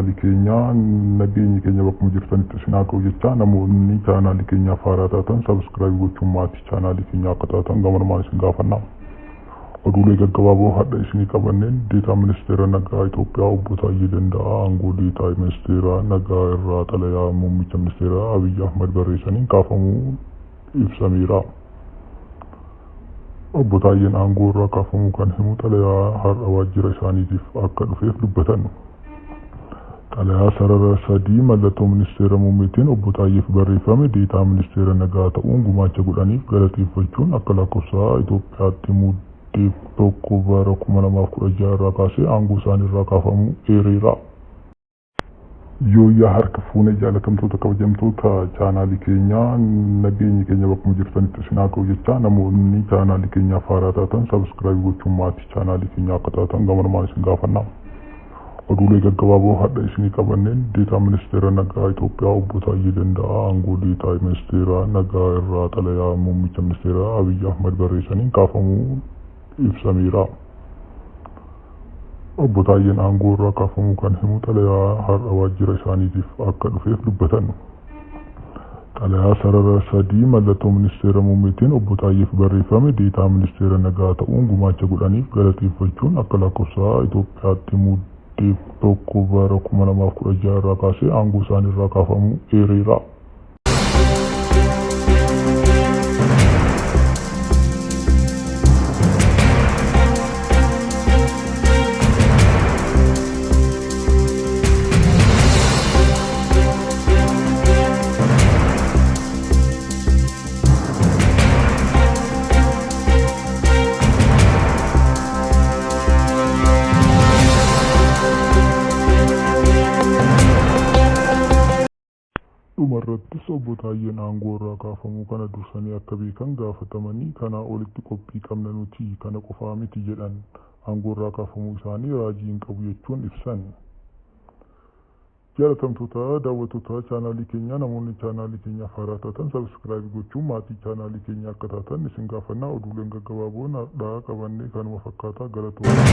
chaanaalii keenya nageenyi keenya bakkuma jirtanitti isin haa ga'u jecha namoonni chaanaalii keenya haaraa taatan subscribe gochuun maatii chaanaalii keenya akka taatan gamarmaan isin gaafanna. Oduulee gaggabaaboo hadha isinii qabanneen deetaa ministeera nagaa Itoophiyaa obbo Taayyee Danda'aa aangoo deetaa ministeera nagaa irraa xalayaa muummicha ministeera Abiyyi Ahmad barreessaniin kaafamuu ibsameera. Obbo Taayyeen aangoo irraa kaafamuu kan himu xalayaa har'a waajjira isaaniitiif akka dhufeef dubbatan. Xalayaa sarara sadii mallattoo ministeera muummitiin obbo Taayyeef barreeffame deetaa ministeera nagaa ta'uun gumaacha godhaniif galateeffachuun akka lakkoofsa Itoophiyaatti muddee tokko bara 2016 irraa kaasee aangoo isaaniirraa kaafamuu eereera. Yooyyaa harka fuune jaalatamtoota kabajamtoota chaanaalii keenya nageenyi keenya bakkuma jirtanitti isin haa ga'u jecha namoonni chaanaalii keenyaaf haaraa taatan subscribe gochuun maatii chaanaalii keenya akka taatan gamarmaan isin gaafanna. Oduulee gaggabaaboo hadha isinii qabanneen deetaa ministeera nagaa Itoophiyaa obbo Taayyee Danda'aa aangoo deetaa ministeera nagaa irraa xalayaa muummicha ministeera Abiyyi Ahmad barreessaniin kaafamuu ibsameera. Obbo Taayyeen aangoo irraa kaafamuu kan himu xalayaa har'a waajjira isaaniitiif akka dhufeef dubbatan. Xalayaa sarara sadii mallattoo ministeera muummitiin obbo Taayyeef barreeffame deetaa ministeera nagaa ta'uun gumaacha godhaniif galateeffachuun akka lakkoofsa Itoophiyaatti muddee tokko bara 2016 irraa kaasee aangoo isaaniirraa kaafamuu eereera. Dhumarrattis obbo Taayyeen aangoo irraa kaafamuu kana dursanii akka beekan gaafatamanii kanaa olitti qophii qabna nuti kana qofaa miti jedhan aangoo irraa kaafamuu isaanii raajii hin qabu jechuun ibsan. Jaalatamtoota daawwattoota chaanaalii keenya namoonni chaanaalii keenya haaraa taatan subscribe gochuun maatii chaanaalii keenya akka taatan isin gaafanna. Oduuleen gaggabaaboon har'aa qabannee kanuma fakkaataa galatoomna.